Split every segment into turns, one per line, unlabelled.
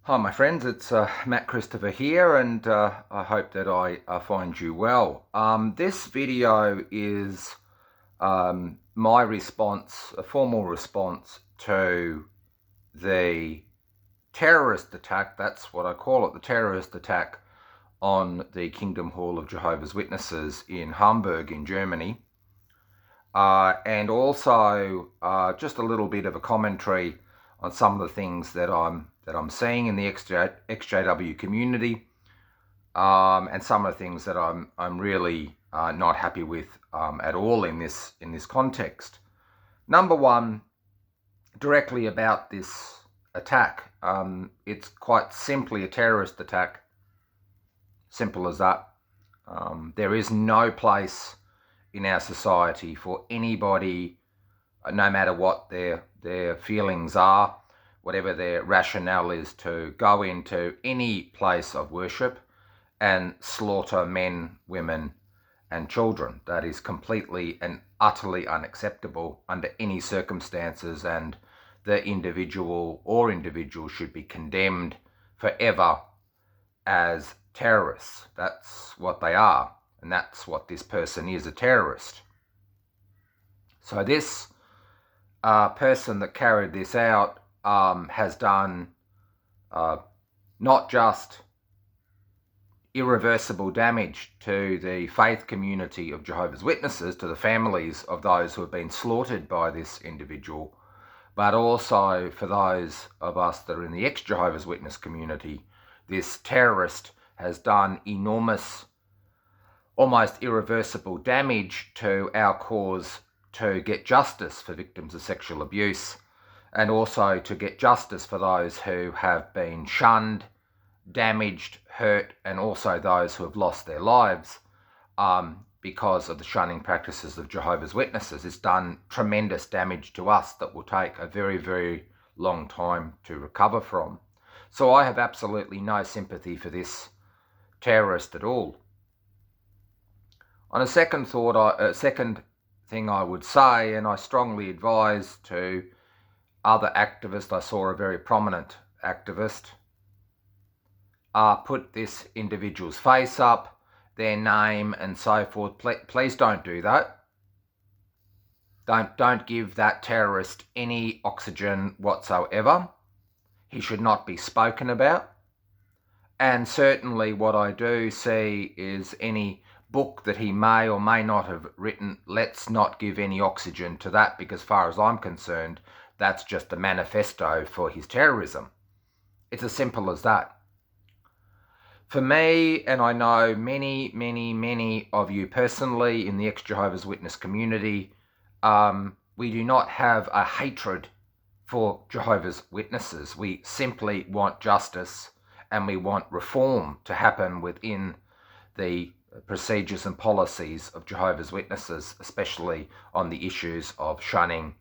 Hi, my friends. It's Matt Christopher here, and I hope that I find you well. This video is my response, a formal response to the terrorist attack. That's what I call it, the terrorist attack on the Kingdom Hall of Jehovah's Witnesses in Hamburg in Germany. And also just a little bit of a commentary on some of the things that I'm seeing in the XJW community, and some of the things that I'm really not happy with at all in this context. Number one, directly about this attack, it's quite simply a terrorist attack. Simple as that. There is no place in our society for anybody, no matter what their feelings are, whatever their rationale is, to go into any place of worship and slaughter men, women, and children. That is completely and utterly unacceptable under any circumstances, and the individual or individuals should be condemned forever as terrorists. That's what they are, and that's what this person is, a terrorist. So this person that carried this out has done not just irreversible damage to the faith community of Jehovah's Witnesses, to the families of those who have been slaughtered by this individual, but also for those of us that are in the ex-Jehovah's Witness community. This terrorist has done enormous, almost irreversible damage to our cause to get justice for victims of sexual abuse, and also to get justice for those who have been shunned, damaged, hurt, and also those who have lost their lives because of the shunning practices of Jehovah's Witnesses. It's done tremendous damage to us that will take a very, very long time to recover from. So I have absolutely no sympathy for this terrorist at all. On a second thought, second thing I would say, and I strongly advise to other activists, I saw a very prominent activist put this individual's face up, their name, and so forth. Please don't do that. Don't give that terrorist any oxygen whatsoever. He should not be spoken about. And certainly what I do see is any book that he may or may not have written, let's not give any oxygen to that, because as far as I'm concerned, that's just a manifesto for his terrorism. It's as simple as that. For me, and I know many, many, many of you personally in the ex-Jehovah's Witness community, we do not have a hatred for Jehovah's Witnesses. We simply want justice, and we want reform to happen within the procedures and policies of Jehovah's Witnesses, especially on the issues of shunning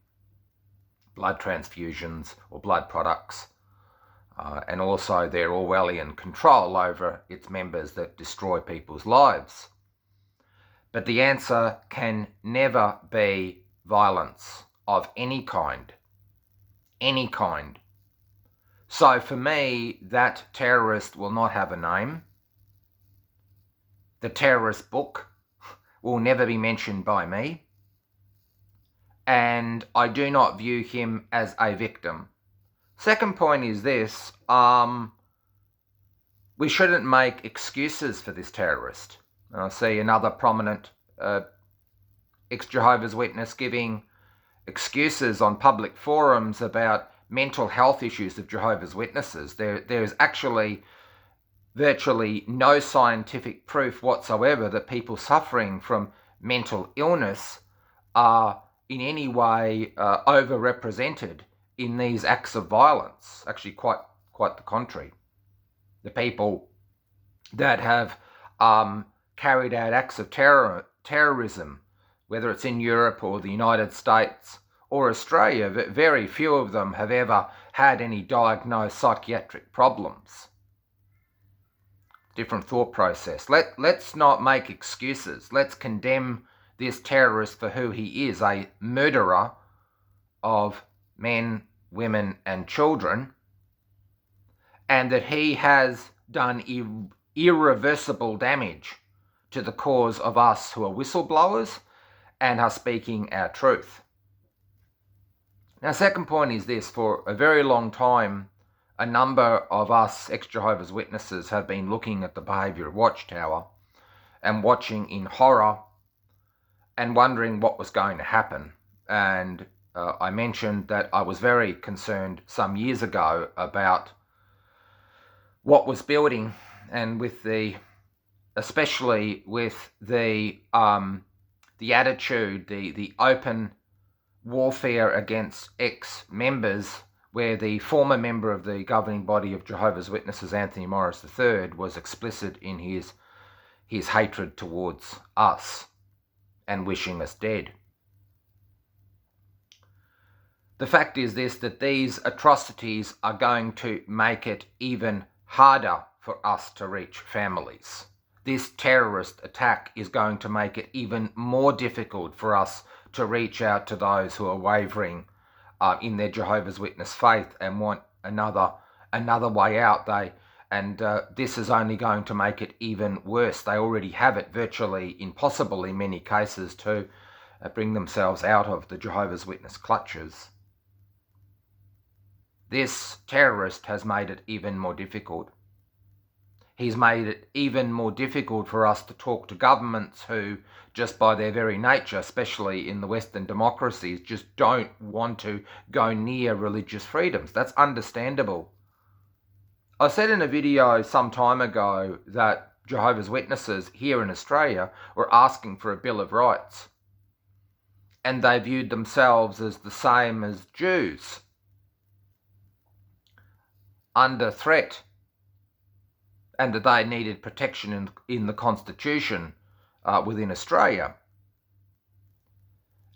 blood transfusions or blood products, and also their Orwellian control over its members that destroy people's lives. But the answer can never be violence of any kind. Any kind. So for me, that terrorist will not have a name. The terrorist book will never be mentioned by me. And I do not view him as a victim. Second point is this, we shouldn't make excuses for this terrorist. And I see another prominent ex-Jehovah's Witness giving excuses on public forums about mental health issues of Jehovah's Witnesses. There is actually virtually no scientific proof whatsoever that people suffering from mental illness are in any way overrepresented in these acts of violence. Actually, quite the contrary. The people that have carried out acts of terrorism, whether it's in Europe or the United States or Australia, very few of them have ever had any diagnosed psychiatric problems. Different thought process. Let's not make excuses. Let's condemn this terrorist for who he is, a murderer of men, women, and children, and that he has done irreversible damage to the cause of us who are whistleblowers and are speaking our truth. Now, second point is this: for a very long time, a number of us ex-Jehovah's Witnesses have been looking at the behaviour of Watchtower and watching in horror and wondering what was going to happen. And I mentioned that I was very concerned some years ago about what was building, and especially with the attitude, the open warfare against ex-members, where the former member of the governing body of Jehovah's Witnesses, Anthony Morris III, was explicit in his hatred towards us and wishing us dead. The fact is this, that these atrocities are going to make it even harder for us to reach families. This terrorist attack is going to make it even more difficult for us to reach out to those who are wavering in their Jehovah's Witness faith and want another way out. This is only going to make it even worse. They already have it virtually impossible in many cases to bring themselves out of the Jehovah's Witness clutches. This terrorist has made it even more difficult. He's made it even more difficult for us to talk to governments who, just by their very nature, especially in the Western democracies, just don't want to go near religious freedoms. That's understandable. I said in a video some time ago that Jehovah's Witnesses here in Australia were asking for a Bill of Rights, and they viewed themselves as the same as Jews, under threat, and that they needed protection in the Constitution within Australia.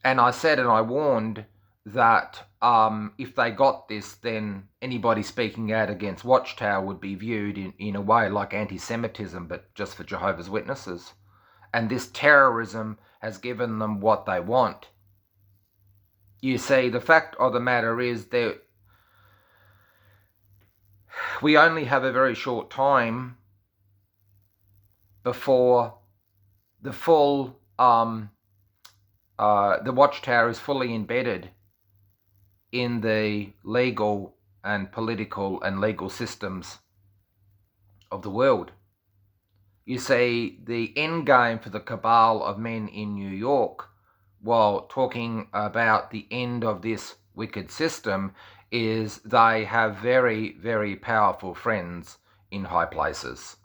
And I said, and I warned, that if they got this, then anybody speaking out against Watchtower would be viewed in a way like anti-Semitism, but just for Jehovah's Witnesses. And this terrorism has given them what they want. You see, the fact of the matter is that we only have a very short time before the Watchtower is fully embedded in the legal and political and legal systems of the world. You see, the end game for the cabal of men in New York, while talking about the end of this wicked system, is they have very, very powerful friends in high places.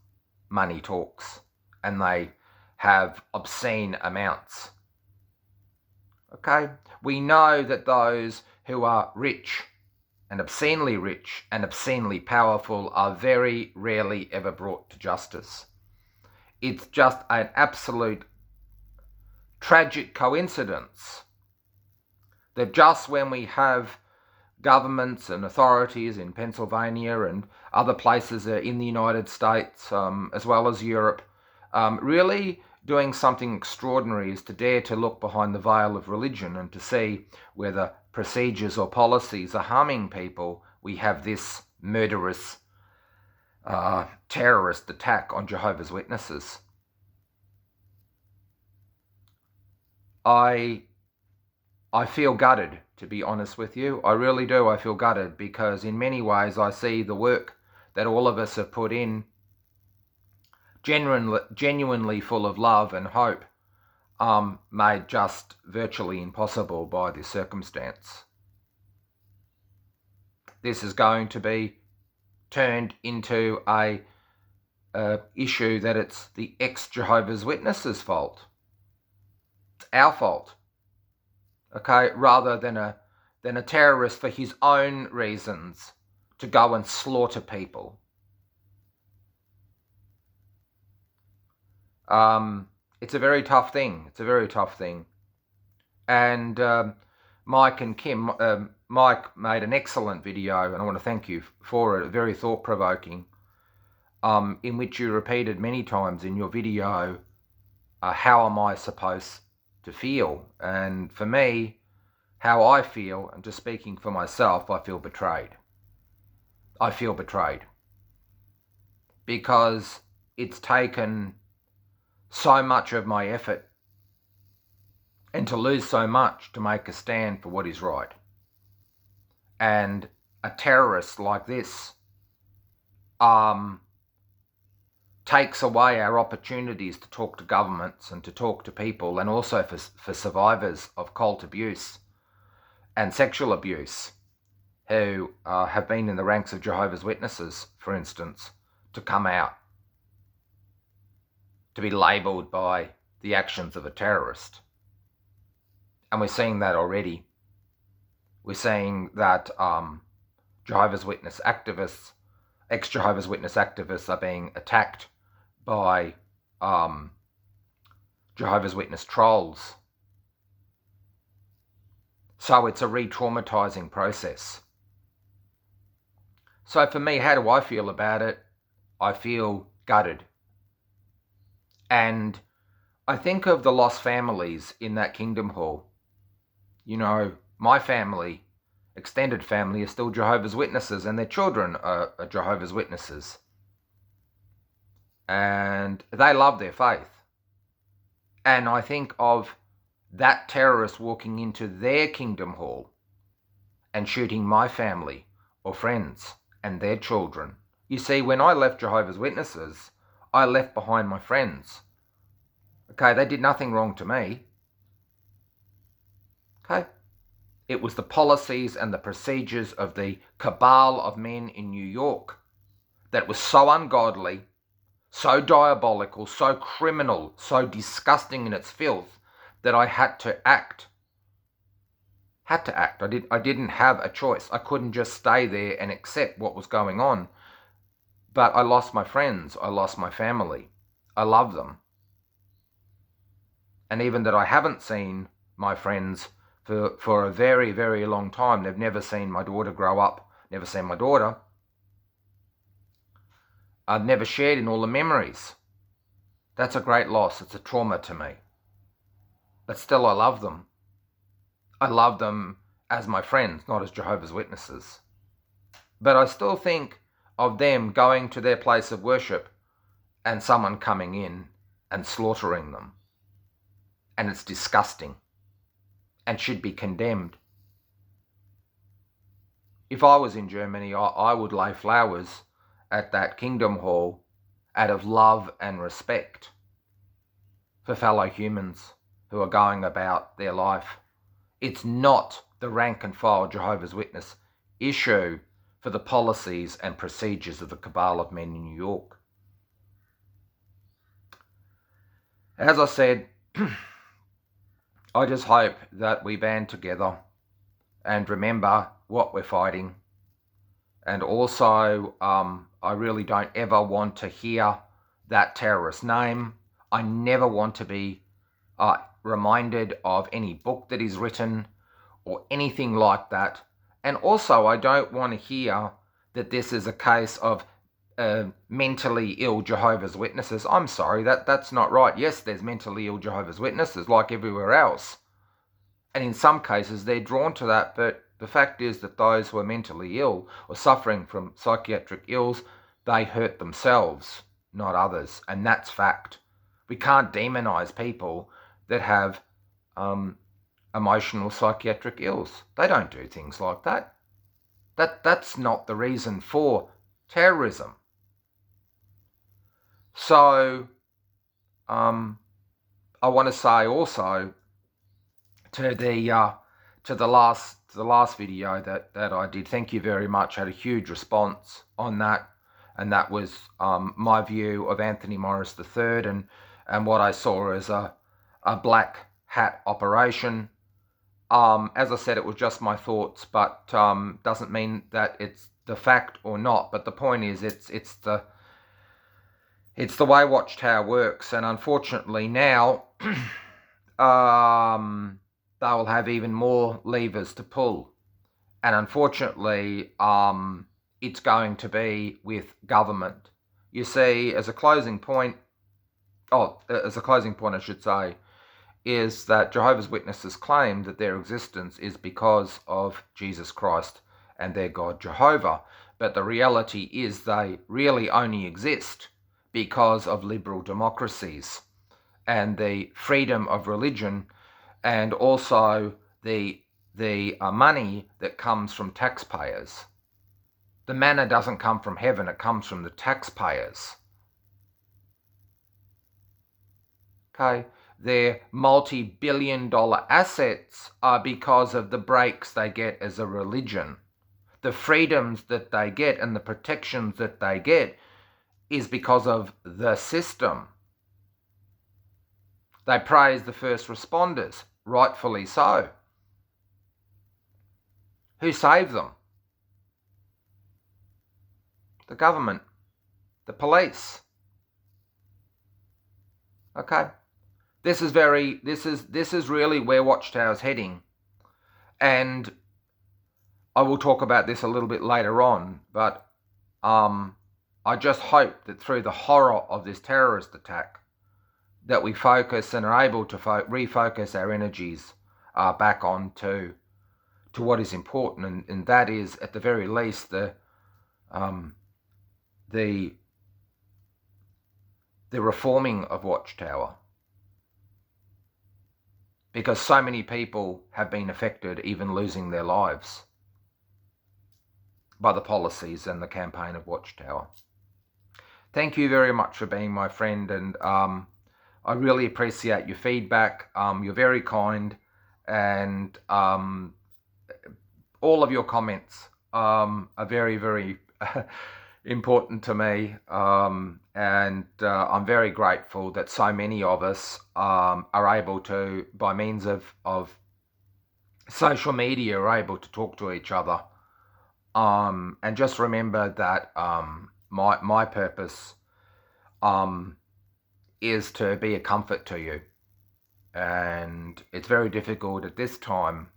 Money talks, and they have obscene amounts. Okay? We know that those who are rich and obscenely powerful are very rarely ever brought to justice. It's just an absolute tragic coincidence that just when we have governments and authorities in Pennsylvania and other places in the United States, as well as Europe, really doing something extraordinary is to dare to look behind the veil of religion and to see whether procedures or policies are harming people, we have this murderous terrorist attack on Jehovah's Witnesses. I feel gutted, to be honest with you. I really do. I feel gutted because in many ways I see the work that all of us have put in, genuinely full of love and hope, made just virtually impossible by this circumstance. This is going to be turned into a issue that it's the ex-Jehovah's Witnesses' fault. It's our fault. Okay, rather than a terrorist for his own reasons to go and slaughter people. It's a very tough thing. It's a very tough thing. And Mike and Kim, Mike made an excellent video, and I want to thank you for it, very thought-provoking, in which you repeated many times in your video, how am I supposed to feel? And for me, how I feel, and just speaking for myself, I feel betrayed. I feel betrayed. because it's taken so much of my effort and to lose so much to make a stand for what is right. And a terrorist like this takes away our opportunities to talk to governments and to talk to people, and also for survivors of cult abuse and sexual abuse who have been in the ranks of Jehovah's Witnesses, for instance, to come out, to be labelled by the actions of a terrorist. And we're seeing that already. We're seeing that Jehovah's Witness activists, ex-Jehovah's Witness activists, are being attacked by Jehovah's Witness trolls. So it's a re-traumatizing process. So for me, how do I feel about it? I feel gutted. And I think of the lost families in that Kingdom Hall. You know, my family, extended family, are still Jehovah's Witnesses, and their children are Jehovah's Witnesses. And they love their faith. And I think of that terrorist walking into their Kingdom Hall and shooting my family or friends and their children. You see, when I left Jehovah's Witnesses, I left behind my friends. Okay, they did nothing wrong to me. Okay? It was the policies and the procedures of the cabal of men in New York that was so ungodly, so diabolical, so criminal, so disgusting in its filth, that I had to act. I didn't have a choice. I couldn't just stay there and accept what was going on. But I lost my friends. I lost my family. I love them. And even that I haven't seen my friends for a very, very long time. They've never seen my daughter grow up. Never seen my daughter. I've never shared in all the memories. That's a great loss. It's a trauma to me. But still, I love them. I love them as my friends, not as Jehovah's Witnesses. But I still think of them going to their place of worship and someone coming in and slaughtering them. And it's disgusting and should be condemned. If I was in Germany, I would lay flowers at that Kingdom Hall out of love and respect for fellow humans who are going about their life. It's not the rank and file Jehovah's Witness issue for the policies and procedures of the cabal of men in New York. As I said, I just hope that we band together and remember what we're fighting. And also, I really don't ever want to hear that terrorist name. I never want to be reminded of any book that is written or anything like that. And also, I don't want to hear that this is a case of mentally ill Jehovah's Witnesses. I'm sorry, that's not right. Yes, there's mentally ill Jehovah's Witnesses like everywhere else. And in some cases, they're drawn to that. But the fact is that those who are mentally ill or suffering from psychiatric ills, they hurt themselves, not others. And that's fact. We can't demonize people that have emotional psychiatric ills. They don't do things like that. That's not the reason for terrorism. So I want to say also to the last video that I did, thank you very much. I had a huge response on that, and that was my view of Anthony Morris III and what I saw as a black hat operation. As I said, it was just my thoughts, but doesn't mean that it's the fact or not. But the point is, it's the way Watchtower works, and unfortunately now they will have even more levers to pull, and unfortunately it's going to be with government. You see, as a closing point, I should say, is that Jehovah's Witnesses claim that their existence is because of Jesus Christ and their God Jehovah. but the reality is they really only exist because of liberal democracies and the freedom of religion, and also the money that comes from taxpayers. The manna doesn't come from heaven, it comes from the taxpayers. Okay, their multi-billion-dollar assets are because of the breaks they get as a religion. The freedoms that they get and the protections that they get is because of the system. They praise the first responders, rightfully so. Who saved them? The government, the police. Okay, this is really where Watchtower's heading, and I will talk about this a little bit later on. But I just hope that through the horror of this terrorist attack, that we focus and are able to refocus our energies back on to what is important, and that is, at the very least, the reforming of Watchtower, because so many people have been affected, even losing their lives, by the policies and the campaign of Watchtower. Thank you very much for being my friend, and I really appreciate your feedback. You're very kind, and all of your comments are very, very important to me, and I'm very grateful that so many of us are able to, by means of social media, are able to talk to each other. And just remember that my purpose is to be a comfort to you. And it's very difficult at this time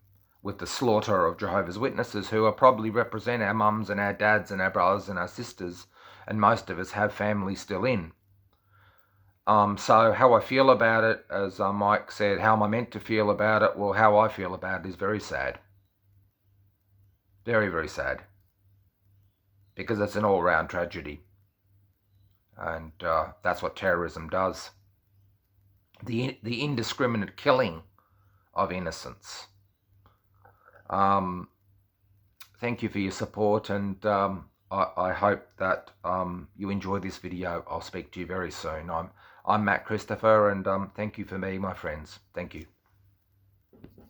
with the slaughter of Jehovah's Witnesses, who are probably represent our mums and our dads and our brothers and our sisters, and most of us have family still in. So how I feel about it, as Mike said, how am I meant to feel about it? Well, how I feel about it is very sad. Very, very sad. Because it's an all-round tragedy. And that's what terrorism does. The indiscriminate killing of innocents. Thank you for your support, and I hope that you enjoy this video. I'll speak to you very soon. I'm Matt Christopher, and thank you for me, my friends. Thank you.